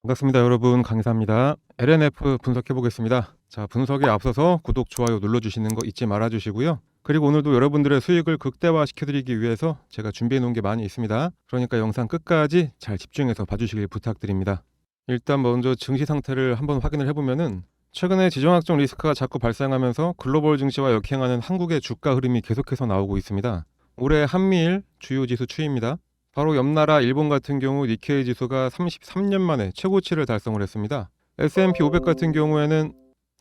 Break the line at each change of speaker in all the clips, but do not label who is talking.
반갑습니다, 여러분. 강의사입니다. LNF 분석해 보겠습니다. 자, 분석에 앞서서 구독, 좋아요 눌러주시는 거 잊지 말아 주시고요. 그리고 오늘도 여러분들의 수익을 극대화 시켜드리기 위해서 제가 준비해 놓은 게 많이 있습니다. 그러니까 영상 끝까지 잘 집중해서 봐주시길 부탁드립니다. 일단 먼저 증시 상태를 한번 확인을 해보면은 최근에 지정학적 리스크가 자꾸 발생하면서 글로벌 증시와 역행하는 한국의 주가 흐름이 계속해서 나오고 있습니다. 올해 한미일 주요 지수 추이입니다. 바로 옆 나라 일본 같은 경우 니케이 지수가 33년 만에 최고치를 달성을 했습니다. S&P 500 같은 경우에는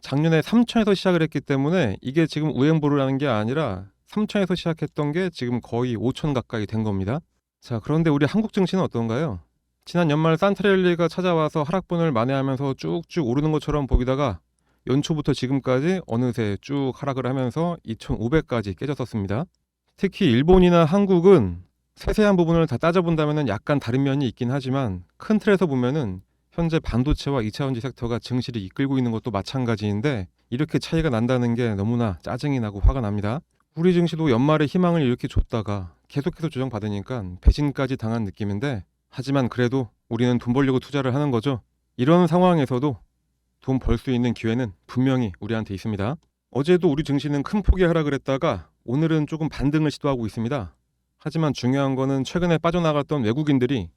작년에 3천에서 시작을 했기 때문에 이게 지금 우행보를 게 아니라 3천에서 시작했던 게 지금 거의 5천 가까이 된 겁니다. 자, 그런데 우리 한국 증시는 어떤가요? 지난 연말 산타랠리가 찾아와서 하락분을 만회하면서 쭉쭉 오르는 것처럼 보이다가 연초부터 지금까지 어느새 쭉 하락을 하면서 2,500까지 깨졌었습니다. 특히 일본이나 한국은 세세한 부분을 다 따져본다면 약간 다른 면이 있긴 하지만 큰 틀에서 보면은 현재 반도체와 2차전지 섹터가 증시를 이끌고 있는 것도 마찬가지인데 이렇게 차이가 난다는 게 너무나 짜증이 나고 화가 납니다. 우리 증시도 연말에 희망을 이렇게 줬다가 계속해서 조정받으니까 배신까지 당한 느낌인데, 하지만 그래도 우리는 돈 벌려고 투자를 하는 거죠. 이런 상황에서도 돈 벌 수 있는 기회는 분명히 우리한테 있습니다. 어제도 우리 증시는 큰 폭의 하락을 했다가 오늘은 조금 반등을 시도하고 있습니다. 하지만 중요한 거는 최근에 빠져나갔던 외국인들이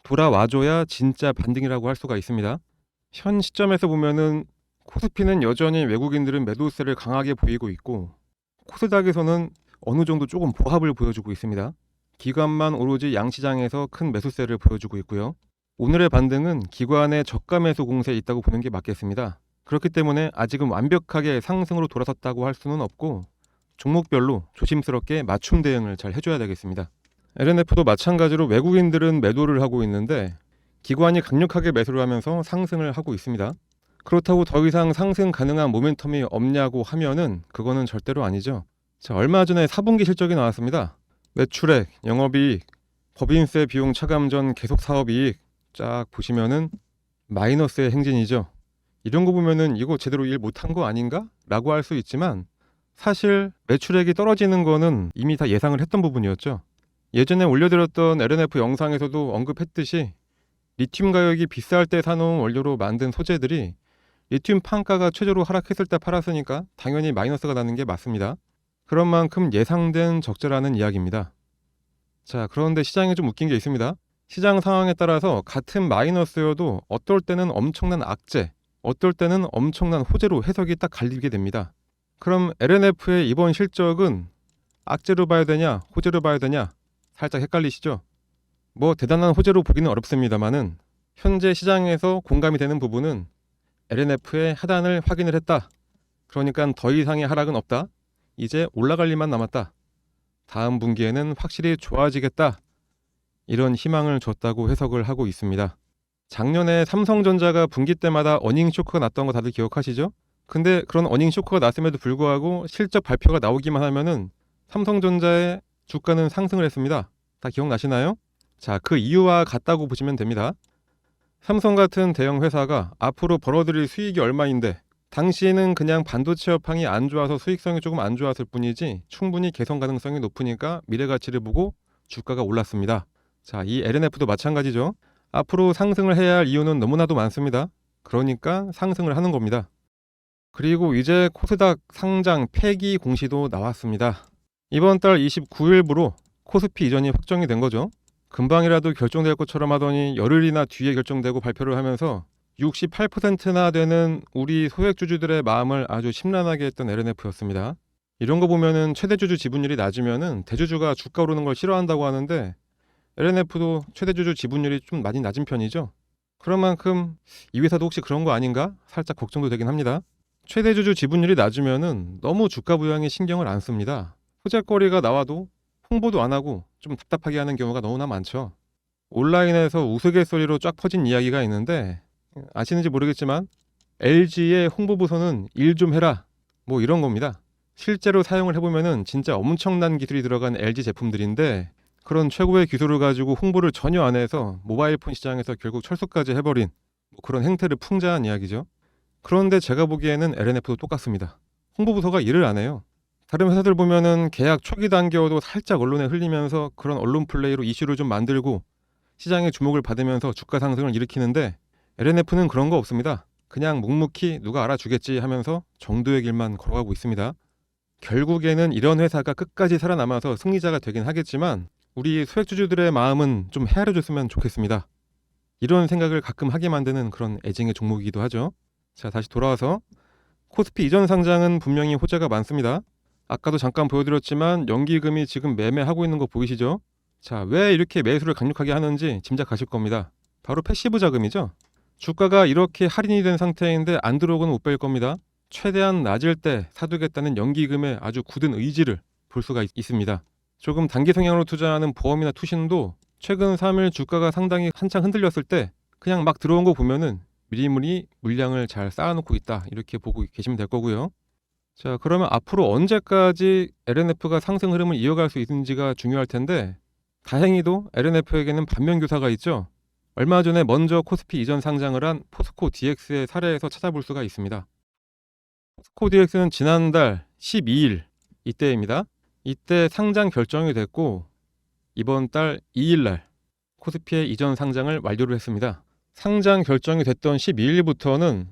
돌아와줘야 진짜 반등이라고 할 수가 있습니다. 현 시점에서 보면은 코스피는 여전히 외국인들은 매도세를 강하게 보이고 있고, 코스닥에서는 어느 정도 조금 보합을 보여주고 있습니다. 기관만 오로지 양시장에서 큰 매수세를 보여주고 있고요. 오늘의 반등은 기관의 저가 매수 공세에 있다고 보는 게 맞겠습니다. 그렇기 때문에 아직은 완벽하게 상승으로 돌아섰다고 할 수는 없고, 종목별로 조심스럽게 맞춤 대응을 잘 해줘야 되겠습니다. LNF도 마찬가지로 외국인들은 매도를 하고 있는데 기관이 강력하게 매수를 하면서 상승을 하고 있습니다. 그렇다고 더 이상 상승 가능한 모멘텀이 없냐고 하면은 그거는 절대로 아니죠. 자, 얼마 전에 4분기 실적이 나왔습니다. 매출액, 영업이익, 법인세 비용 차감 전 계속 사업이익 쫙 보시면은 마이너스의 행진이죠. 이런 거 보면은 이거 제대로 일 못한 거 아닌가? 라고 할 수 있지만 사실 매출액이 떨어지는 거는 이미 다 예상을 했던 부분이었죠. 예전에 올려드렸던 LNF 영상에서도 언급했듯이 리튬 가격이 비쌀 때 사놓은 원료로 만든 소재들이 리튬 판가가 최저로 하락했을 때 팔았으니까 당연히 마이너스가 나는 게 맞습니다. 그런 만큼 예상된 적자라는 이야기입니다. 자, 그런데 시장에 좀 웃긴 게 있습니다. 시장 상황에 따라서 같은 마이너스여도 어떨 때는 엄청난 악재, 어떨 때는 엄청난 호재로 해석이 딱 갈리게 됩니다. 그럼 LNF의 이번 실적은 악재로 봐야 되냐, 호재로 봐야 되냐, 살짝 헷갈리시죠? 뭐 대단한 호재로 보기는 어렵습니다만은 현재 시장에서 공감이 되는 부분은 LNF의 하단을 확인을 했다. 그러니까 더 이상의 하락은 없다. 이제 올라갈 일만 남았다. 다음 분기에는 확실히 좋아지겠다. 이런 희망을 줬다고 해석을 하고 있습니다. 작년에 삼성전자가 분기 때마다 어닝 쇼크가 났던 거 다들 기억하시죠? 근데 그런 어닝 쇼크가 났음에도 불구하고 실적 발표가 나오기만 하면은 삼성전자의 주가는 상승을 했습니다. 다 기억나시나요? 자, 그 이유와 같다고 보시면 됩니다. 삼성 같은 대형 회사가 앞으로 벌어들일 수익이 얼마인데 당시에는 그냥 반도체 업황이 안 좋아서 수익성이 조금 안 좋았을 뿐이지 충분히 개선 가능성이 높으니까 미래 가치를 보고 주가가 올랐습니다. 자, 이 LNF도 마찬가지죠. 앞으로 상승을 해야 할 이유는 너무나도 많습니다. 그러니까 상승을 하는 겁니다. 그리고 이제 코스닥 상장 폐기 공시도 나왔습니다. 이번 달 29일부로 코스피 이전이 확정이 된 거죠. 금방이라도 결정될 것처럼 하더니 열흘이나 뒤에 결정되고 발표를 하면서 68%나 되는 우리 소액주주들의 마음을 아주 심란하게 했던 LNF였습니다. 이런 거 보면은 최대주주 지분율이 낮으면은 대주주가 주가 오르는 걸 싫어한다고 하는데 LNF도 최대주주 지분율이 좀 많이 낮은 편이죠. 그런 만큼 이 회사도 혹시 그런 거 아닌가? 살짝 걱정도 되긴 합니다. 최대주주 지분율이 낮으면은 너무 주가 부양에 신경을 안 씁니다. 소재거리가 나와도 홍보도 안 하고 좀 답답하게 하는 경우가 너무나 많죠. 온라인에서 우스갯소리로 쫙 퍼진 이야기가 있는데 아시는지 모르겠지만 LG의 홍보부서는 일 좀 해라, 뭐 이런 겁니다. 실제로 사용을 해보면은 진짜 엄청난 기술이 들어간 LG 제품들인데 그런 최고의 기술을 가지고 홍보를 전혀 안 해서 모바일폰 시장에서 결국 철수까지 해버린 그런 행태를 풍자한 이야기죠. 그런데 제가 보기에는 LNF도 똑같습니다. 홍보부서가 일을 안 해요. 다른 회사들 보면은 계약 초기 단계여도 살짝 언론에 흘리면서 그런 언론 플레이로 이슈를 좀 만들고 시장의 주목을 받으면서 주가 상승을 일으키는데 LNF는 그런 거 없습니다. 그냥 묵묵히 누가 알아주겠지 하면서 정도의 길만 걸어가고 있습니다. 결국에는 이런 회사가 끝까지 살아남아서 승리자가 되긴 하겠지만 우리 소액주주들의 마음은 좀 헤아려줬으면 좋겠습니다. 이런 생각을 가끔 하게 만드는 그런 애증의 종목이기도 하죠. 자, 다시 돌아와서 코스피 이전 상장은 분명히 호재가 많습니다. 아까도 잠깐 보여드렸지만 연기금이 지금 매매하고 있는 거 보이시죠? 자, 왜 이렇게 매수를 강력하게 하는지 짐작하실 겁니다. 바로 패시브 자금이죠. 주가가 이렇게 할인이 된 상태인데 안 들어오고는 못 뺄 겁니다. 최대한 낮을 때 사두겠다는 연기금의 아주 굳은 의지를 볼 수가 있습니다. 조금 단기 성향으로 투자하는 보험이나 투신도 최근 3일 주가가 상당히 한창 흔들렸을 때 그냥 막 들어온 거 보면은 미리미리 물량을 잘 쌓아놓고 있다 이렇게 보고 계시면 될 거고요. 자, 그러면 앞으로 언제까지 LNF가 상승 흐름을 이어갈 수 있는지가 중요할 텐데 다행히도 LNF에게는 반면교사가 있죠. 얼마 전에 먼저 코스피 이전 상장을 한 포스코 DX의 사례에서 찾아볼 수가 있습니다. 포스코 DX는 지난달 12일 이때입니다. 이때 상장 결정이 됐고 이번 달 2일 날 코스피의 이전 상장을 완료를 했습니다. 상장 결정이 됐던 12일부터는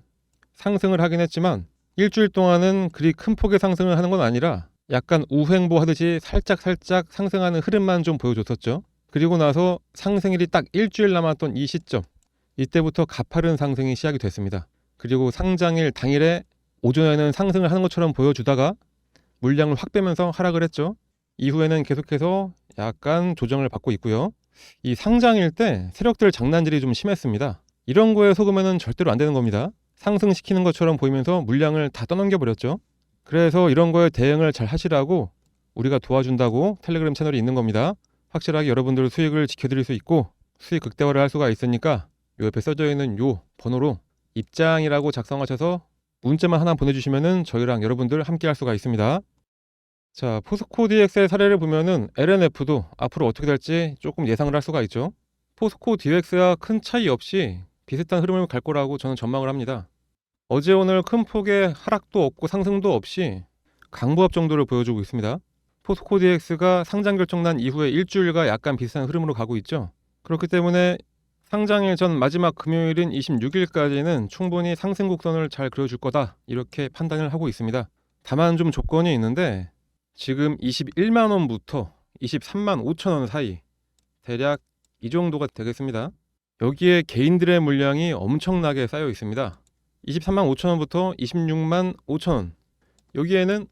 상승을 하긴 했지만 일주일 동안은 그리 큰 폭의 상승을 하는 건 아니라 약간 우횡보 하듯이 살짝 상승하는 흐름만 좀 보여줬었죠. 그리고 나서 상승일이 딱 일주일 남았던 이 시점, 이때부터 가파른 상승이 시작이 됐습니다. 그리고 상장일 당일에 오전에는 상승을 하는 것처럼 보여주다가 물량을 확 빼면서 하락을 했죠. 이후에는 계속해서 약간 조정을 받고 있고요. 이 상장일 때 세력들 장난질이 좀 심했습니다. 이런 거에 속으면 절대로 안 되는 겁니다. 상승시키는 것처럼 보이면서 물량을 다 떠넘겨 버렸죠. 그래서 이런 거에 대응을 잘 하시라고 우리가 도와준다고 텔레그램 채널이 있는 겁니다. 확실하게 여러분들 수익을 지켜드릴 수 있고 수익 극대화를 할 수가 있으니까 요 옆에 써져 있는 요 번호로 입장이라고 작성하셔서 문자만 하나 보내주시면은 저희랑 여러분들 함께 할 수가 있습니다. 자, 포스코 DX의 사례를 보면은 LNF도 앞으로 어떻게 될지 조금 예상을 할 수가 있죠. 포스코 DX와 큰 차이 없이 비슷한 흐름을 갈 거라고 저는 전망을 합니다. 어제 오늘 큰 폭의 하락도 없고 상승도 없이 강보합 정도를 보여주고 있습니다. 포스코 DX가 상장 결정 난 이후에 일주일과 약간 비슷한 흐름으로 가고 있죠. 그렇기 때문에 상장일 전 마지막 금요일인 26일까지는 충분히 상승 곡선을 잘 그려줄 거다 이렇게 판단을 하고 있습니다. 다만 좀 조건이 있는데 지금 21만 원부터 23만 5천 원 사이 대략 이 정도가 되겠습니다. 여기에 개인들의 물량이 엄청나게 쌓여 있습니다. 23만 5천 원부터 26만 5천 원 여기에는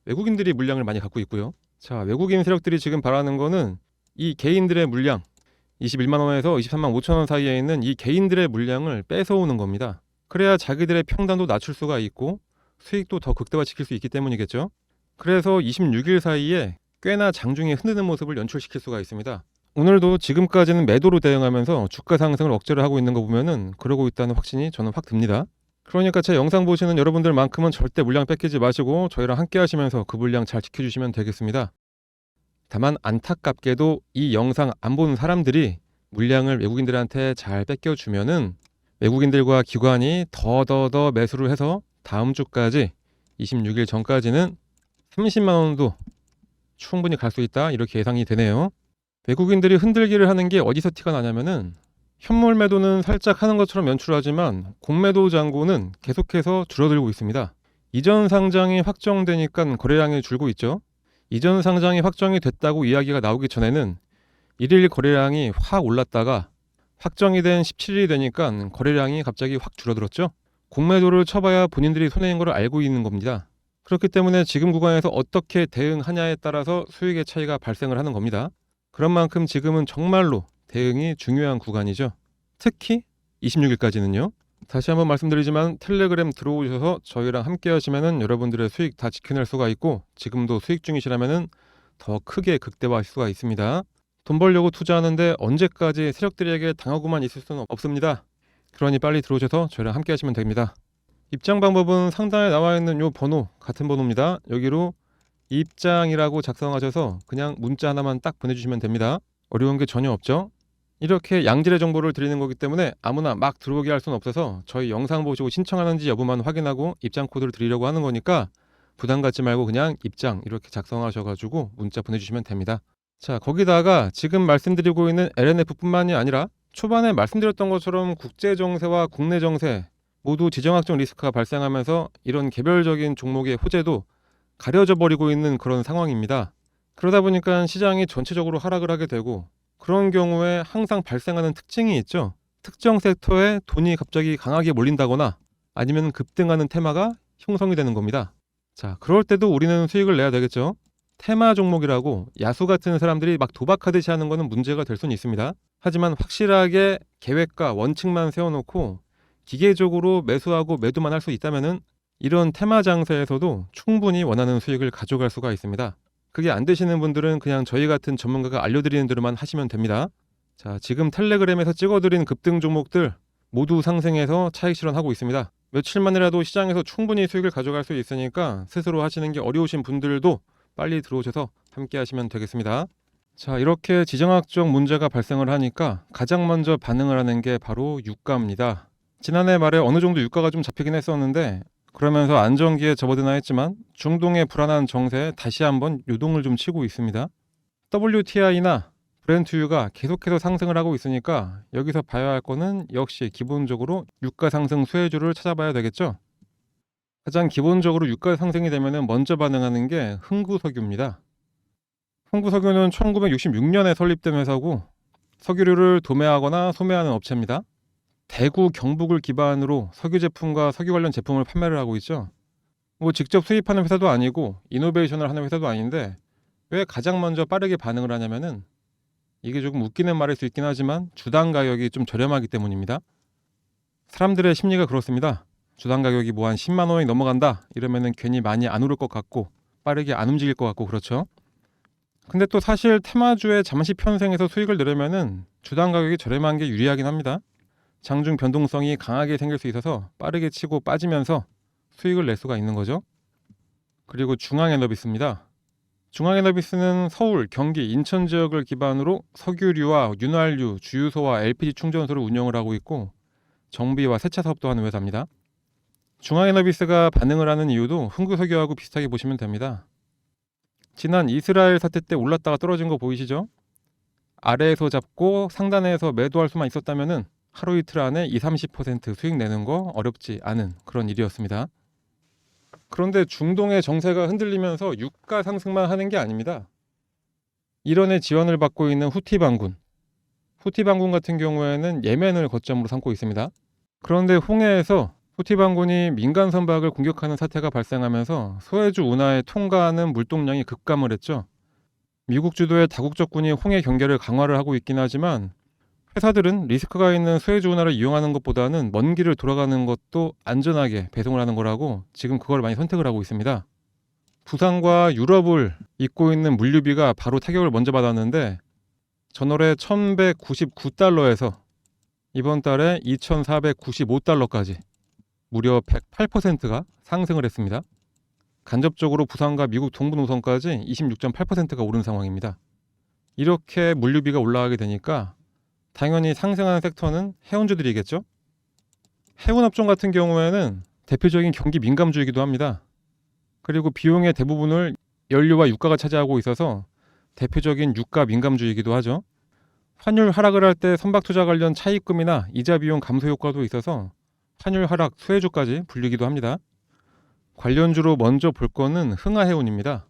외국인들이 물량을 많이 갖고 있고요. 자, 외국인 세력들이 지금 바라는 거는 이 개인들의 물량 21만 원에서 23만 5천 원 사이에 있는 이 개인들의 물량을 뺏어오는 겁니다. 그래야 자기들의 평단도 낮출 수가 있고 수익도 더 극대화시킬 수 있기 때문이겠죠. 그래서 26일 사이에 꽤나 장중에 흔드는 모습을 연출시킬 수가 있습니다. 오늘도 지금까지는 매도로 대응하면서 주가 상승을 억제를 하고 있는 거 보면은 그러고 있다는 확신이 저는 확 듭니다. 그러니까 제 영상 보시는 여러분들만큼은 절대 물량 뺏기지 마시고 저희랑 함께 하시면서 그 물량 잘 지켜주시면 되겠습니다. 다만 안타깝게도 이 영상 안 보는 사람들이 물량을 외국인들한테 잘 뺏겨주면은 외국인들과 기관이 더 매수를 해서 다음 주까지 26일 전까지는 30만 원도 충분히 갈 수 있다 이렇게 예상이 되네요. 외국인들이 흔들기를 하는 게 어디서 티가 나냐면은 현물 매도는 살짝 하는 것처럼 연출하지만 공매도 잔고는 계속해서 줄어들고 있습니다. 이전 상장이 확정되니까 거래량이 줄고 있죠. 이전 상장이 확정이 됐다고 이야기가 나오기 전에는 일일 거래량이 확 올랐다가 확정이 된 17일이 되니까 거래량이 갑자기 확 줄어들었죠. 공매도를 쳐봐야 본인들이 손해인 걸 알고 있는 겁니다. 그렇기 때문에 지금 구간에서 어떻게 대응하냐에 따라서 수익의 차이가 발생을 하는 겁니다. 그런 만큼 지금은 정말로 대응이 중요한 구간이죠. 특히 26일까지는요. 다시 한번 말씀드리지만 텔레그램 들어오셔서 저희랑 함께 하시면은 여러분들의 수익 다 지켜낼 수가 있고 지금도 수익 중이시라면은 더 크게 극대화할 수가 있습니다. 돈 벌려고 투자하는데 언제까지 세력들에게 당하고만 있을 수는 없습니다. 그러니 빨리 들어오셔서 저희랑 함께 하시면 됩니다. 입장 방법은 상단에 나와 있는 요 번호 같은 번호입니다. 여기로 입장이라고 작성하셔서 그냥 문자 하나만 딱 보내주시면 됩니다. 어려운 게 전혀 없죠. 이렇게 양질의 정보를 드리는 거기 때문에 아무나 막 들어오게 할 수는 없어서 저희 영상 보시고 신청하는지 여부만 확인하고 입장 코드를 드리려고 하는 거니까 부담 갖지 말고 그냥 입장 이렇게 작성하셔가지고 문자 보내주시면 됩니다. 자, 거기다가 지금 말씀드리고 있는 LNF뿐만이 아니라 초반에 말씀드렸던 것처럼 국제 정세와 국내 정세 모두 지정학적 리스크가 발생하면서 이런 개별적인 종목의 호재도 가려져 버리고 있는 그런 상황입니다. 그러다 보니까 시장이 전체적으로 하락을 하게 되고, 그런 경우에 항상 발생하는 특징이 있죠. 특정 섹터에 돈이 갑자기 강하게 몰린다거나 아니면 급등하는 테마가 형성이 되는 겁니다. 자, 그럴 때도 우리는 수익을 내야 되겠죠. 테마 종목이라고 야수 같은 사람들이 막 도박하듯이 하는 거는 문제가 될 수는 있습니다. 하지만 확실하게 계획과 원칙만 세워놓고 기계적으로 매수하고 매도만 할 수 있다면은 이런 테마 장세에서도 충분히 원하는 수익을 가져갈 수가 있습니다. 그게 안 되시는 분들은 그냥 저희 같은 전문가가 알려드리는 대로만 하시면 됩니다. 자, 지금 텔레그램에서 찍어드린 급등 종목들 모두 상승해서 차익 실현하고 있습니다. 며칠만이라도 시장에서 충분히 수익을 가져갈 수 있으니까 스스로 하시는 게 어려우신 분들도 빨리 들어오셔서 함께 하시면 되겠습니다. 자, 이렇게 지정학적 문제가 발생을 하니까 가장 먼저 반응을 하는 게 바로 유가입니다. 지난해 말에 어느 정도 유가가 좀 잡히긴 했었는데, 그러면서 안정기에 접어드나 했지만 중동의 불안한 정세에 다시 한번 요동을 좀 치고 있습니다. WTI나 브렌트유가 계속해서 상승을 하고 있으니까 여기서 봐야 할 거는 역시 기본적으로 유가 상승 수혜주를 찾아봐야 되겠죠. 가장 기본적으로 유가 상승이 되면 먼저 반응하는 게 흥구석유입니다. 흥구석유는 1966년에 설립된 회사고 석유류를 도매하거나 소매하는 업체입니다. 대구, 경북을 기반으로 석유 제품과 석유 관련 제품을 판매를 하고 있죠. 뭐 직접 수입하는 회사도 아니고 이노베이션을 하는 회사도 아닌데, 왜 가장 먼저 빠르게 반응을 하냐면은, 이게 조금 웃기는 말일 수 있긴 하지만 주당 가격이 좀 저렴하기 때문입니다. 사람들의 심리가 그렇습니다. 주당 가격이 뭐 한 10만 원이 넘어간다 이러면은 괜히 많이 안 오를 것 같고 빠르게 안 움직일 것 같고 그렇죠. 근데 또 사실 테마주에 잠시 편승해서 수익을 내려면은 주당 가격이 저렴한 게 유리하긴 합니다. 장중 변동성이 강하게 생길 수 있어서 빠르게 치고 빠지면서 수익을 낼 수가 있는 거죠. 그리고 중앙에너비스입니다. 중앙에너비스는 서울, 경기, 인천 지역을 기반으로 석유류와 윤활유, 주유소와 LPG 충전소를 운영을 하고 있고 정비와 세차 사업도 하는 회사입니다. 중앙에너비스가 반응을 하는 이유도 흥구석유하고 비슷하게 보시면 됩니다. 지난 이스라엘 사태 때 올랐다가 떨어진 거 보이시죠? 아래에서 잡고 상단에서 매도할 수만 있었다면은 하루 이틀 안에 20-30% 수익 내는 거 어렵지 않은 그런 일이었습니다. 그런데 중동의 정세가 흔들리면서 유가 상승만 하는 게 아닙니다. 이란의 지원을 받고 있는 후티 반군 같은 경우에는 예멘을 거점으로 삼고 있습니다. 그런데 홍해에서 후티 반군이 민간 선박을 공격하는 사태가 발생하면서 소해주 운하에 통과하는 물동량이 급감을 했죠. 미국 주도의 다국적군이 홍해 경계를 강화를 하고 있긴 하지만 회사들은 리스크가 있는 수에즈 운하를 이용하는 것보다는 먼 길을 돌아가는 것도 안전하게 배송을 하는 거라고 지금 그걸 많이 선택을 하고 있습니다. 부산과 유럽을 잇고 있는 물류비가 바로 타격을 먼저 받았는데 전월에 1199달러에서 이번 달에 2495달러까지 무려 108%가 상승을 했습니다. 간접적으로 부산과 미국 동부 노선까지 26.8%가 오른 상황입니다. 이렇게 물류비가 올라가게 되니까 당연히 상승하는 섹터는 해운주들이겠죠. 해운업종 같은 경우에는 대표적인 경기 민감주이기도 합니다. 그리고 비용의 대부분을 연료와 유가가 차지하고 있어서 대표적인 유가 민감주이기도 하죠. 환율 하락을 할 때 선박 투자 관련 차입금이나 이자 비용 감소 효과도 있어서 환율 하락 수혜주까지 불리기도 합니다. 관련주로 먼저 볼 거는 흥하해운입니다.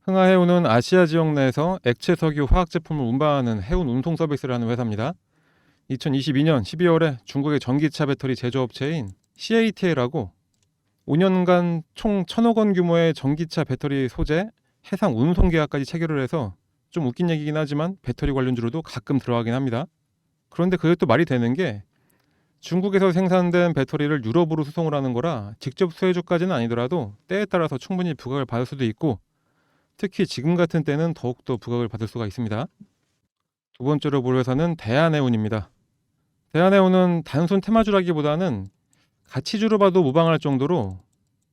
흥하해운은 아시아 지역 내에서 액체 석유 화학 제품을 운반하는 해운 운송 서비스를 하는 회사입니다. 2022년 12월에 중국의 전기차 배터리 제조업체인 CATL하고 5년간 총 1,000억 원 규모의 전기차 배터리 소재 해상 운송 계약까지 체결을 해서, 좀 웃긴 얘기긴 하지만 배터리 관련주로도 가끔 들어가긴 합니다. 그런데 그게 또 말이 되는 게, 중국에서 생산된 배터리를 유럽으로 수송을 하는 거라 직접 수혜주까지는 아니더라도 때에 따라서 충분히 부각을 받을 수도 있고, 특히 지금 같은 때는 더욱더 부각을 받을 수가 있습니다. 두 번째로 볼 회사는 대한해운입니다. 대한해운은 단순 테마주라기보다는 가치주로 봐도 무방할 정도로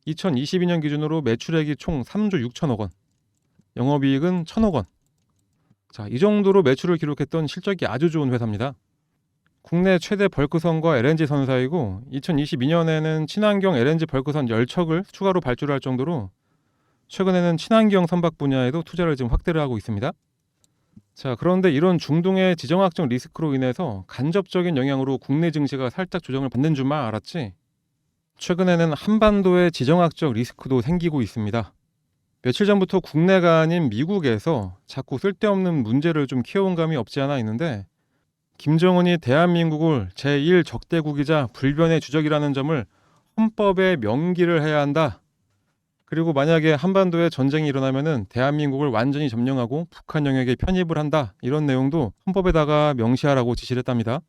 2022년 기준으로 매출액이 총 3조 6천억 원, 영업이익은 1,000억 원. 자, 이 정도로 매출을 기록했던 실적이 아주 좋은 회사입니다. 국내 최대 벌크선과 LNG 선사이고 2022년에는 친환경 LNG 벌크선 10척을 추가로 발주할 정도로 최근에는 친환경 선박 분야에도 투자를 지금 확대를 하고 있습니다. 자, 그런데 이런 중동의 지정학적 리스크로 인해서 간접적인 영향으로 국내 증시가 살짝 조정을 받는 줄만 알았지, 최근에는 한반도의 지정학적 리스크도 생기고 있습니다. 며칠 전부터 국내가 아닌 미국에서 자꾸 쓸데없는 문제를 좀 키워온 감이 없지 않아 있는데, 김정은이 대한민국을 제1적대국이자 불변의 주적이라는 점을 헌법에 명기를 해야 한다. 그리고 만약에 한반도에 전쟁이 일어나면은 대한민국을 완전히 점령하고 북한 영역에 편입을 한다. 이런 내용도 헌법에다가 명시하라고 지시를 했답니다.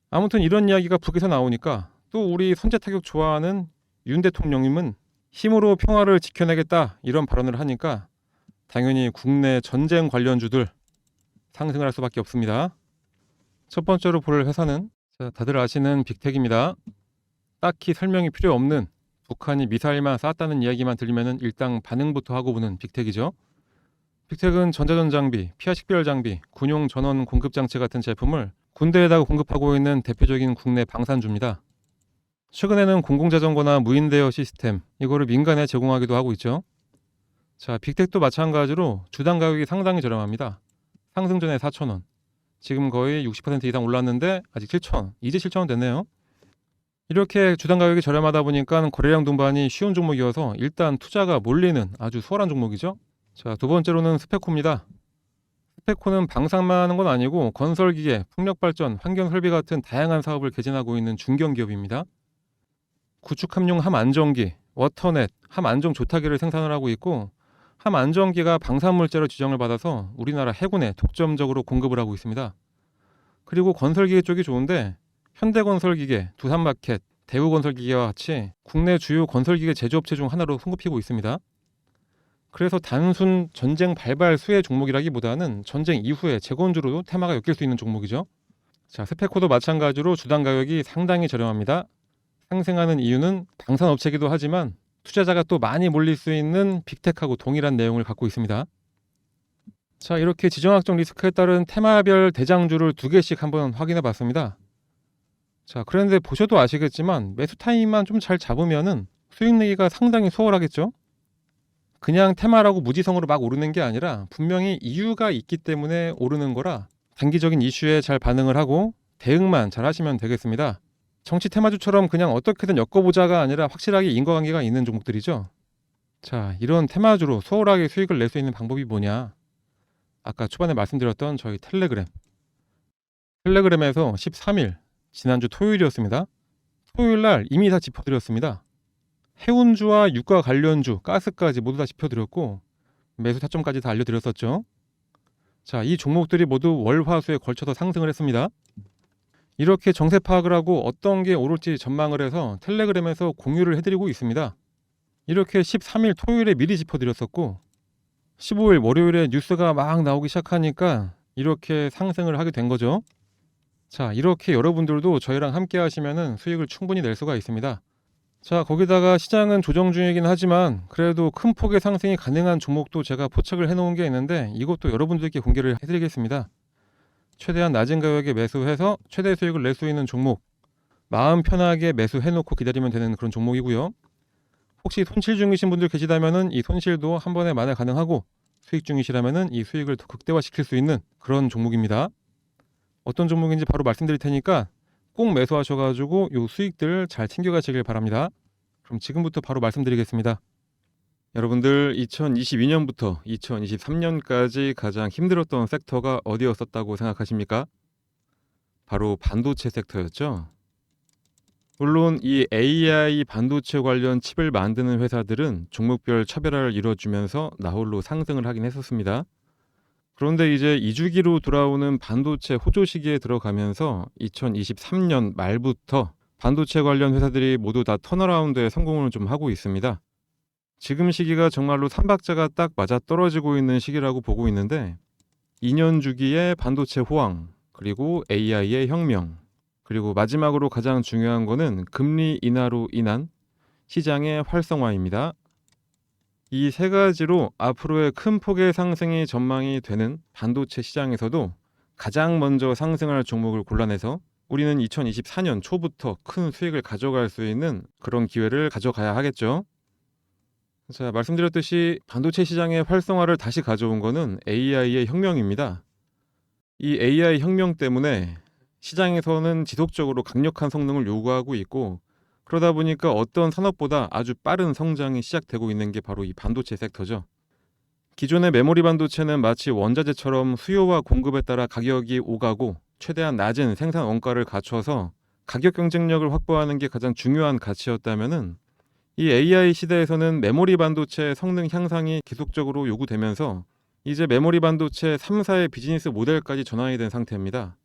아무튼 이런 이야기가 북에서 나오니까 또 우리 선제타격 좋아하는 윤 대통령님은 힘으로 평화를 지켜내겠다 이런 발언을 하니까 당연히 국내 전쟁 관련주들 상승을 할 수밖에 없습니다. 첫 번째로 볼 회사는 다들 아시는 빅텍입니다. 딱히 설명이 필요 없는, 북한이 미사일만 쐈다는 이야기만 들리면 일단 반응부터 하고 보는 빅텍이죠. 빅텍은 전자전 장비, 피하 식별 장비, 군용 전원 공급 장치 같은 제품을 군대에다가 공급하고 있는 대표적인 국내 방산주입니다. 최근에는 공공자전거나 무인 대여 시스템, 이거를 민간에 제공하기도 하고 있죠. 자, 빅텍도 마찬가지로 주당 가격이 상당히 저렴합니다. 상승 전에 4,000원, 지금 거의 60% 이상 올랐는데 아직 7,000원, 이제 7,000원 됐네요. 이렇게 주당 가격이 저렴하다 보니까 거래량 동반이 쉬운 종목이어서 일단 투자가 몰리는 아주 수월한 종목이죠. 자, 두 번째로는 스페코입니다. 스페코는 방산만 하는 건 아니고 건설기계, 풍력발전, 환경설비 같은 다양한 사업을 개진하고 있는 중견기업입니다. 구축함용 함안정기, 워터넷, 함안정 조타기를 생산을 하고 있고, 함안정기가 방산물재로 지정을 받아서 우리나라 해군에 독점적으로 공급을 하고 있습니다. 그리고 건설기계 쪽이 좋은데 현대건설기계, 두산마켓, 대우건설기계와 같이 국내 주요 건설기계 제조업체 중 하나로 손꼽히고 있습니다. 그래서 단순 전쟁 발발 수혜 종목이라기보다는 전쟁 이후에 재건주로도 테마가 엮일 수 있는 종목이죠. 자, 스페코도 마찬가지로 주당 가격이 상당히 저렴합니다. 상승하는 이유는 방산업체이기도 하지만 투자자가 또 많이 몰릴 수 있는 빅텍하고 동일한 내용을 갖고 있습니다. 자, 이렇게 지정학적 리스크에 따른 테마별 대장주를 2개씩 한번 확인해 봤습니다. 자, 그런데 보셔도 아시겠지만 매수 타이밍만 좀 잘 잡으면은 수익 내기가 상당히 수월하겠죠. 그냥 테마라고 무지성으로 막 오르는 게 아니라 분명히 이유가 있기 때문에 오르는 거라 단기적인 이슈에 잘 반응을 하고 대응만 잘 하시면 되겠습니다. 정치 테마주처럼 그냥 어떻게든 엮어보자가 아니라 확실하게 인과관계가 있는 종목들이죠. 자, 이런 테마주로 수월하게 수익을 낼 수 있는 방법이 뭐냐? 아까 초반에 말씀드렸던 저희 텔레그램에서 13일, 지난주 토요일이었습니다. 토요일날 이미 다 짚어드렸습니다. 해운주와 유가 관련주, 가스까지 모두 다 짚어드렸고 매수 타점까지 다 알려드렸었죠. 자, 이 종목들이 모두 월화수에 걸쳐서 상승을 했습니다. 이렇게 정세 파악을 하고 어떤 게 오를지 전망을 해서 텔레그램에서 공유를 해드리고 있습니다. 이렇게 13일 토요일에 미리 짚어드렸었고 15일 월요일에 뉴스가 막 나오기 시작하니까 이렇게 상승을 하게 된 거죠. 자, 이렇게 여러분들도 저희랑 함께 하시면 수익을 충분히 낼 수가 있습니다. 자, 거기다가 시장은 조정 중이긴 하지만 그래도 큰 폭의 상승이 가능한 종목도 제가 포착을 해놓은 게 있는데 이것도 여러분들께 공개를 해드리겠습니다. 최대한 낮은 가격에 매수해서 최대 수익을 낼 수 있는 종목, 마음 편하게 매수해놓고 기다리면 되는 그런 종목이고요. 혹시 손실 중이신 분들 계시다면 이 손실도 한 번에 만회 가능하고, 수익 중이시라면 이 수익을 더 극대화시킬 수 있는 그런 종목입니다. 어떤 종목인지 바로 말씀드릴 테니까 꼭 매수하셔가지고 이 수익들 잘 챙겨가시길 바랍니다. 그럼 지금부터 바로 말씀드리겠습니다. 여러분들 2022년부터 2023년까지 가장 힘들었던 섹터가 어디였었다고 생각하십니까? 바로 반도체 섹터였죠. 물론 이 AI 반도체 관련 칩을 만드는 회사들은 종목별 차별화를 이뤄주면서 나홀로 상승을 하긴 했었습니다. 그런데 이제 2주기로 돌아오는 반도체 호조 시기에 들어가면서 2023년 말부터 반도체 관련 회사들이 모두 다 턴어라운드에 성공을 좀 하고 있습니다. 지금 시기가 정말로 삼박자가 딱 맞아떨어지고 있는 시기라고 보고 있는데 2년 주기의 반도체 호황, 그리고 AI의 혁명, 그리고 마지막으로 가장 중요한 거는 금리 인하로 인한 시장의 활성화입니다. 이 세 가지로 앞으로의 큰 폭의 상승이 전망이 되는 반도체 시장에서도 가장 먼저 상승할 종목을 골라내서 우리는 2024년 초부터 큰 수익을 가져갈 수 있는 그런 기회를 가져가야 하겠죠. 자, 말씀드렸듯이 반도체 시장의 활성화를 다시 가져온 거는 AI의 혁명입니다. 이 AI 혁명 때문에 시장에서는 지속적으로 강력한 성능을 요구하고 있고, 그러다 보니까 어떤 산업보다 아주 빠른 성장이 시작되고 있는 게 바로 이 반도체 섹터죠. 기존의 메모리 반도체는 마치 원자재처럼 수요와 공급에 따라 가격이 오가고 최대한 낮은 생산 원가를 갖춰서 가격 경쟁력을 확보하는 게 가장 중요한 가치였다면은, 이 AI 시대에서는 메모리 반도체 성능 향상이 계속적으로 요구되면서 이제 메모리 반도체 3사의 비즈니스 모델까지 전환이 된 상태입니다.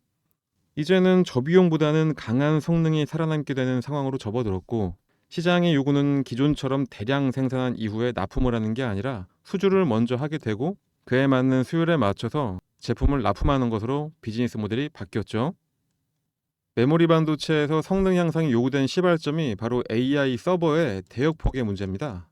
이제는 저비용보다는 강한 성능이 살아남게 되는 상황으로 접어들었고, 시장의 요구는 기존처럼 대량 생산한 이후에 납품을 하는 게 아니라 수주를 먼저 하게 되고 그에 맞는 수율에 맞춰서 제품을 납품하는 것으로 비즈니스 모델이 바뀌었죠. 메모리 반도체에서 성능 향상이 요구된 시발점이 바로 AI 서버의 대역폭의 문제입니다.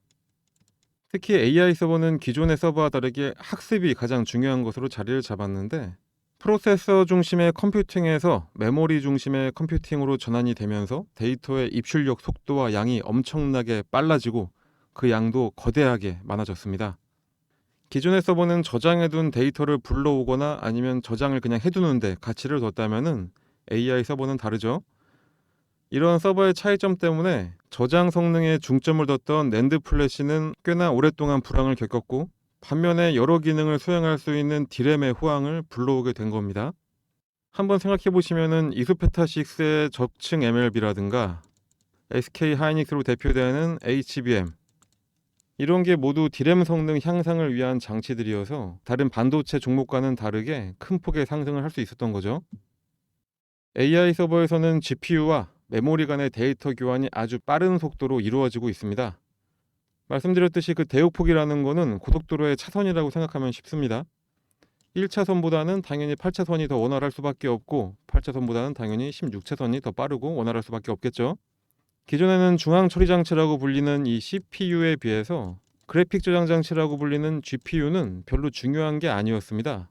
특히 AI 서버는 기존의 서버와 다르게 학습이 가장 중요한 것으로 자리를 잡았는데, 프로세서 중심의 컴퓨팅에서 메모리 중심의 컴퓨팅으로 전환이 되면서 데이터의 입출력 속도와 양이 엄청나게 빨라지고 그 양도 거대하게 많아졌습니다. 기존의 서버는 저장해둔 데이터를 불러오거나 아니면 저장을 그냥 해두는데 가치를 뒀다면은, AI 서버는 다르죠. 이런 서버의 차이점 때문에 저장 성능에 중점을 뒀던 낸드 플래시는 꽤나 오랫동안 불황을 겪었고, 반면에 여러 기능을 수행할 수 있는 디램의 호황을 불러오게 된 겁니다. 한번 생각해 보시면은 이소페타6의 저층 MLB라든가 SK 하이닉스로 대표되는 HBM, 이런 게 모두 디램 성능 향상을 위한 장치들이어서 다른 반도체 종목과는 다르게 큰 폭의 상승을 할 수 있었던 거죠. AI 서버에서는 GPU와 메모리 간의 데이터 교환이 아주 빠른 속도로 이루어지고 있습니다. 말씀드렸듯이 그 대역폭이라는 거는 고속도로의 차선이라고 생각하면 쉽습니다. 1차선보다는 당연히 8차선이 더 원활할 수밖에 없고, 8차선보다는 당연히 16차선이 더 빠르고 원활할 수밖에 없겠죠. 기존에는 중앙 처리 장치라고 불리는 이 CPU에 비해서 그래픽 저장 장치라고 불리는 GPU는 별로 중요한 게 아니었습니다.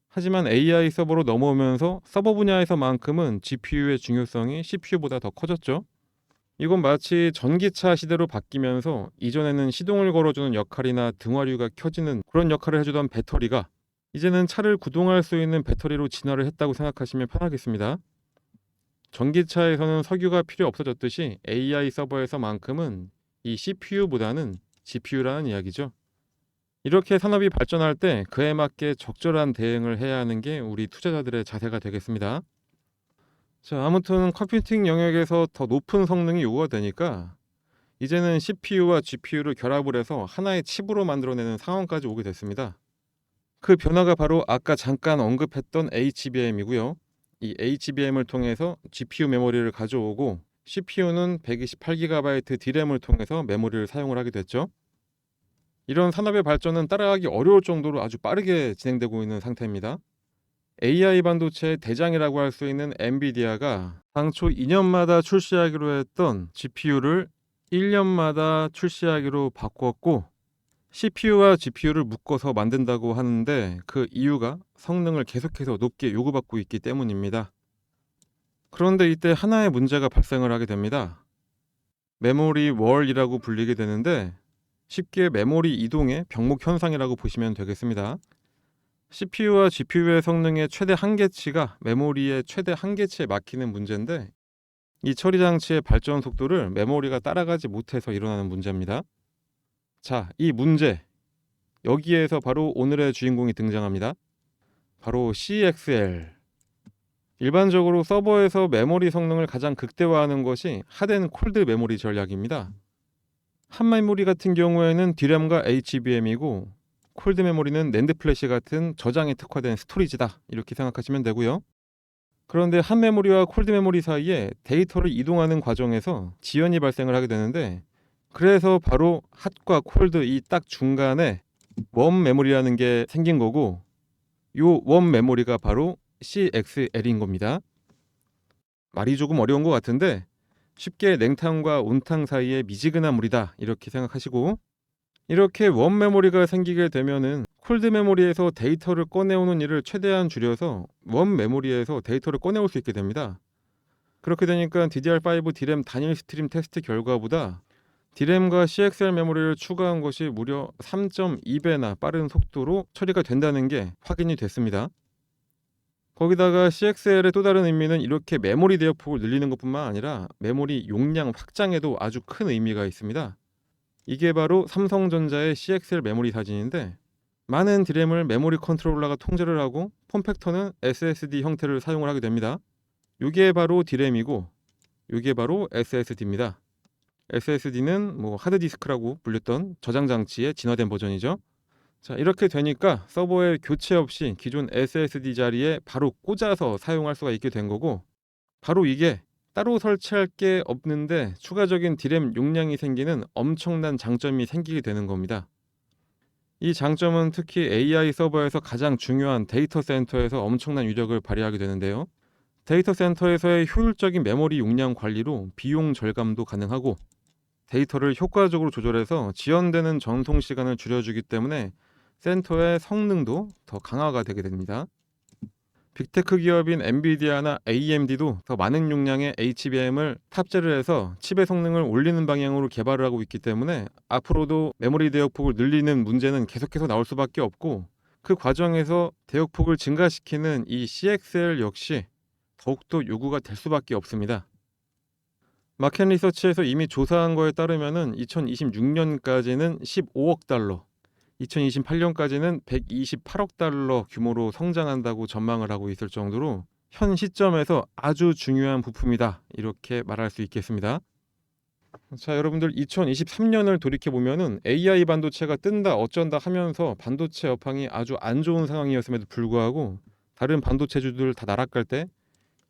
하지만 AI 서버로 넘어오면서 서버 분야에서만큼은 GPU의 중요성이 CPU보다 더 커졌죠. 이건 마치 전기차 시대로 바뀌면서 이전에는 시동을 걸어주는 역할이나 등화류가 켜지는 그런 역할을 해주던 배터리가 이제는 차를 구동할 수 있는 배터리로 진화를 했다고 생각하시면 편하겠습니다. 전기차에서는 석유가 필요 없어졌듯이 AI 서버에서만큼은 이 CPU보다는 GPU라는 이야기죠. 이렇게 산업이 발전할 때 그에 맞게 적절한 대응을 해야 하는 게 우리 투자자들의 자세가 되겠습니다. 자, 아무튼 컴퓨팅 영역에서 더 높은 성능이 요구가 되니까 이제는 CPU와 GPU를 결합을 해서 하나의 칩으로 만들어내는 상황까지 오게 됐습니다. 그 변화가 바로 아까 잠깐 언급했던 HBM이고요. 이 HBM을 통해서 GPU 메모리를 가져오고 CPU는 128GB D램을 통해서 메모리를 사용을 하게 됐죠. 이런 산업의 발전은 따라가기 어려울 정도로 아주 빠르게 진행되고 있는 상태입니다. AI 반도체의 대장이라고 할 수 있는 엔비디아가 당초 2년마다 출시하기로 했던 GPU를 1년마다 출시하기로 바꿨고, CPU와 GPU를 묶어서 만든다고 하는데 그 이유가 성능을 계속해서 높게 요구받고 있기 때문입니다. 그런데 이때 하나의 문제가 발생을 하게 됩니다. 메모리 월이라고 불리게 되는데, 쉽게 메모리 이동의 병목 현상이라고 보시면 되겠습니다. CPU와 GPU의 성능의 최대 한계치가 메모리의 최대 한계치에 막히는 문제인데, 이 처리 장치의 발전 속도를 메모리가 따라가지 못해서 일어나는 문제입니다. 자, 이 문제, 여기에서 바로 오늘의 주인공이 등장합니다. 바로 CXL. 일반적으로 서버에서 메모리 성능을 가장 극대화하는 것이 핫앤 콜드 메모리 전략입니다. 핫 메모리 같은 경우에는 D램과 HBM이고, 콜드 메모리는 낸드 플래시 같은 저장에 특화된 스토리지다, 이렇게 생각하시면 되고요. 그런데 핫 메모리와 콜드 메모리 사이에 데이터를 이동하는 과정에서 지연이 발생을 하게 되는데, 그래서 바로 핫과 콜드 이 딱 중간에 웜 메모리라는 게 생긴 거고, 요 웜 메모리가 바로 CXL인 겁니다. 말이 조금 어려운 것 같은데 쉽게 냉탕과 온탕 사이의 미지근한 물이다, 이렇게 생각하시고, 이렇게 웜 메모리가 생기게 되면은 콜드 메모리에서 데이터를 꺼내오는 일을 최대한 줄여서 웜 메모리에서 데이터를 꺼내올 수 있게 됩니다. 그렇게 되니까 DDR5 D램 단일 스트림 테스트 결과보다 D램과 CXL 메모리를 추가한 것이 무려 3.2배나 빠른 속도로 처리가 된다는 게 확인이 됐습니다. 거기다가 CXL의 또 다른 의미는 이렇게 메모리 대역폭을 늘리는 것뿐만 아니라 메모리 용량 확장에도 아주 큰 의미가 있습니다. 이게 바로 삼성전자의 CXL 메모리 사진인데, 많은 D램을 메모리 컨트롤러가 통제를 하고 폼팩터는 SSD 형태를 사용을 하게 됩니다. 이게 바로 D램이고 이게 바로 SSD입니다. SSD는 하드디스크라고 불렸던 저장 장치의 진화된 버전이죠. 자, 이렇게 되니까 서버에 교체 없이 기존 SSD 자리에 바로 꽂아서 사용할 수가 있게 된 거고, 바로 이게 따로 설치할 게 없는데 추가적인 D램 용량이 생기는 엄청난 장점이 생기게 되는 겁니다. 이 장점은 특히 AI 서버에서 가장 중요한 데이터 센터에서 엄청난 위력을 발휘하게 되는데요. 데이터 센터에서의 효율적인 메모리 용량 관리로 비용 절감도 가능하고, 데이터를 효과적으로 조절해서 지연되는 전송 시간을 줄여주기 때문에 센터의 성능도 더 강화가 되게 됩니다. 빅테크 기업인 엔비디아나 AMD도 더 많은 용량의 HBM을 탑재를 해서 칩의 성능을 올리는 방향으로 개발을 하고 있기 때문에 앞으로도 메모리 대역폭을 늘리는 문제는 계속해서 나올 수밖에 없고, 그 과정에서 대역폭을 증가시키는 이 CXL 역시 더욱더 요구가 될 수밖에 없습니다. 마켓 리서치에서 이미 조사한 거에 따르면 2026년까지는 15억 달러, 2028년까지는 128억 달러 규모로 성장한다고 전망을 하고 있을 정도로 현 시점에서 아주 중요한 부품이다, 이렇게 말할 수 있겠습니다. 자, 여러분들 2023년을 돌이켜보면 AI 반도체가 뜬다 어쩐다 하면서 반도체 업황이 아주 안 좋은 상황이었음에도 불구하고 다른 반도체주들 다 나락갈 때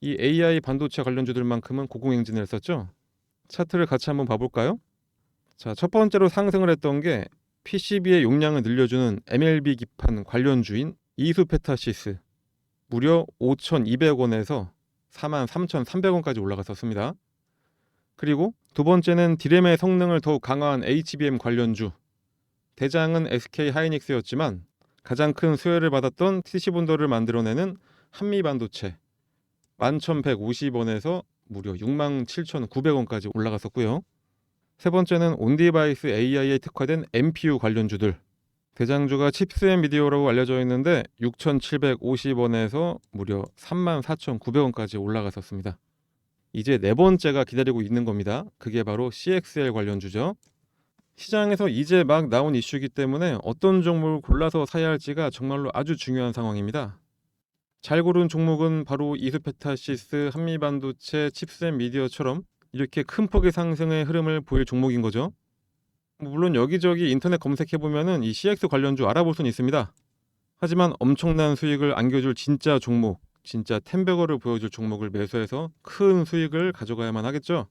이 AI 반도체 관련주들만큼은 고공행진을 했었죠. 차트를 같이 한번 봐볼까요? 자, 첫 번째로 상승을 했던 게 PCB의 용량을 늘려주는 MLB 기판 관련주인 이수페타시스, 무려 5,200원에서 43,300원까지 올라갔었습니다. 그리고 두 번째는 D램의 성능을 더욱 강화한 HBM 관련주, 대장은 SK 하이닉스였지만 가장 큰 수혜를 받았던 TC본더를 만들어내는 한미반도체, 11,150원에서 무려 67,900원까지 올라갔었고요. 세 번째는 온디바이스 AI에 특화된 MPU 관련주들, 대장주가 칩스앤 미디어라고 알려져 있는데 6,750원에서 무려 34,900원까지 올라갔었습니다. 이제 네 번째가 기다리고 있는 겁니다. 그게 바로 CXL 관련주죠. 시장에서 이제 막 나온 이슈이기 때문에 어떤 종목을 골라서 사야 할지가 정말로 아주 중요한 상황입니다. 잘 고른 종목은 바로 이스페타시스, 한미반도체, 칩스앤 미디어처럼 이렇게 큰 폭의 상승의 흐름을 보일 종목인 거죠. 물론 여기저기 인터넷 검색해보면은 이 CX 관련주 알아볼 수는 있습니다. 하지만 엄청난 수익을 안겨줄 진짜 종목, 진짜 템베거를 보여줄 종목을 매수해서 큰 수익을 가져가야만 하겠죠.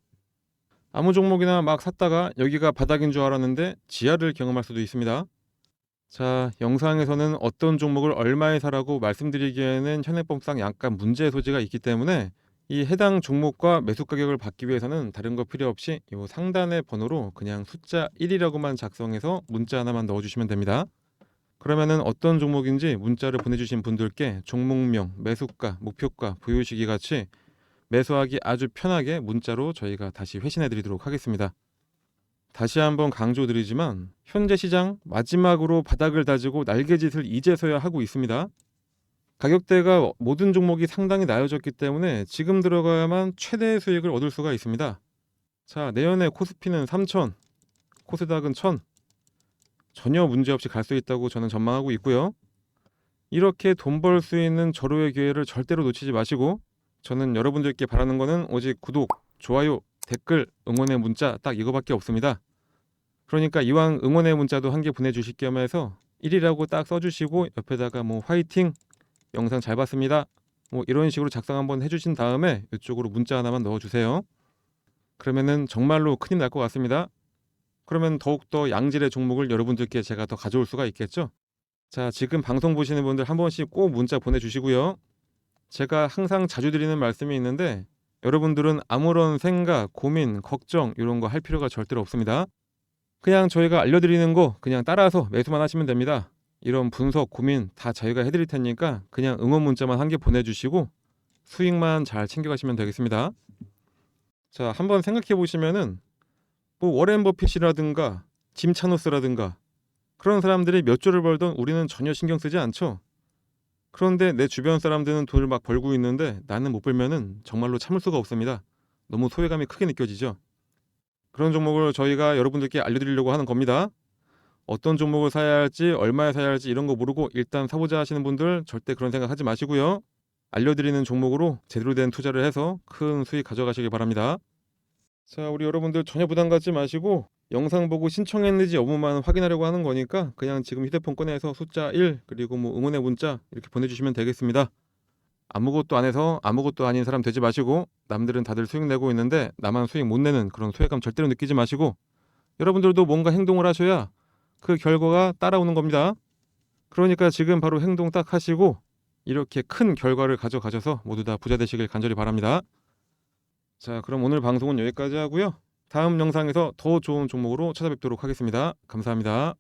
아무 종목이나 막 샀다가 여기가 바닥인 줄 알았는데 지하를 경험할 수도 있습니다. 자, 영상에서는 어떤 종목을 얼마에 사라고 말씀드리기에는 현행법상 약간 문제의 소지가 있기 때문에 이 해당 종목과 매수 가격을 받기 위해서는 다른 거 필요 없이 이 상단의 번호로 그냥 숫자 1이라고만 작성해서 문자 하나만 넣어주시면 됩니다. 그러면은 어떤 종목인지 문자를 보내주신 분들께 종목명, 매수가, 목표가, 보유시기 같이 매수하기 아주 편하게 문자로 저희가 다시 회신해 드리도록 하겠습니다. 다시 한번 강조드리지만 현재 시장 마지막으로 바닥을 다지고 날개짓을 이제서야 하고 있습니다. 가격대가 모든 종목이 상당히 나아졌기 때문에 지금 들어가야만 최대의 수익을 얻을 수가 있습니다. 자, 내년에 코스피는 3,000, 코스닥은 1,000, 전혀 문제없이 갈 수 있다고 저는 전망하고 있고요. 이렇게 돈 벌 수 있는 절호의 기회를 절대로 놓치지 마시고, 저는 여러분들께 바라는 거는 오직 구독, 좋아요, 댓글, 응원의 문자 딱 이거밖에 없습니다. 그러니까 이왕 응원의 문자도 한 개 보내주실 겸해서 1이라고 딱 써주시고 옆에다가 화이팅, 영상 잘 봤습니다, 이런 식으로 작성 한번 해주신 다음에 이쪽으로 문자 하나만 넣어주세요. 그러면은 정말로 큰일 날 것 같습니다. 그러면 더욱더 양질의 종목을 여러분들께 제가 더 가져올 수가 있겠죠. 자, 지금 방송 보시는 분들 한 번씩 꼭 문자 보내주시고요. 제가 항상 자주 드리는 말씀이 있는데 여러분들은 아무런 생각, 고민, 걱정 이런 거 할 필요가 절대로 없습니다. 그냥 저희가 알려드리는 거 그냥 따라서 매수만 하시면 됩니다. 이런 분석, 고민 다 저희가 해드릴 테니까 그냥 응원 문자만 한 개 보내주시고 수익만 잘 챙겨가시면 되겠습니다. 자, 한번 생각해 보시면은 뭐 워렌 버핏이라든가 짐 차노스라든가 그런 사람들이 몇 조를 벌던 우리는 전혀 신경 쓰지 않죠. 그런데 내 주변 사람들은 돈을 막 벌고 있는데 나는 못 벌면은 정말로 참을 수가 없습니다. 너무 소외감이 크게 느껴지죠. 그런 종목을 저희가 여러분들께 알려드리려고 하는 겁니다. 어떤 종목을 사야 할지, 얼마에 사야 할지 이런 거 모르고 일단 사보자 하시는 분들 절대 그런 생각 하지 마시고요. 알려드리는 종목으로 제대로 된 투자를 해서 큰 수익 가져가시길 바랍니다. 자, 우리 여러분들 전혀 부담 갖지 마시고 영상 보고 신청했는지 여부만 확인하려고 하는 거니까 그냥 지금 휴대폰 꺼내서 숫자 1 그리고 뭐 응원의 문자 이렇게 보내주시면 되겠습니다. 아무것도 안 해서 아무것도 아닌 사람 되지 마시고 남들은 다들 수익 내고 있는데 나만 수익 못 내는 그런 소외감 절대로 느끼지 마시고 여러분들도 뭔가 행동을 하셔야 그 결과가 따라오는 겁니다. 그러니까 지금 바로 행동 딱 하시고 이렇게 큰 결과를 가져가셔서 모두 다 부자 되시길 간절히 바랍니다. 자, 그럼 오늘 방송은 여기까지 하고요. 다음 영상에서 더 좋은 종목으로 찾아뵙도록 하겠습니다. 감사합니다.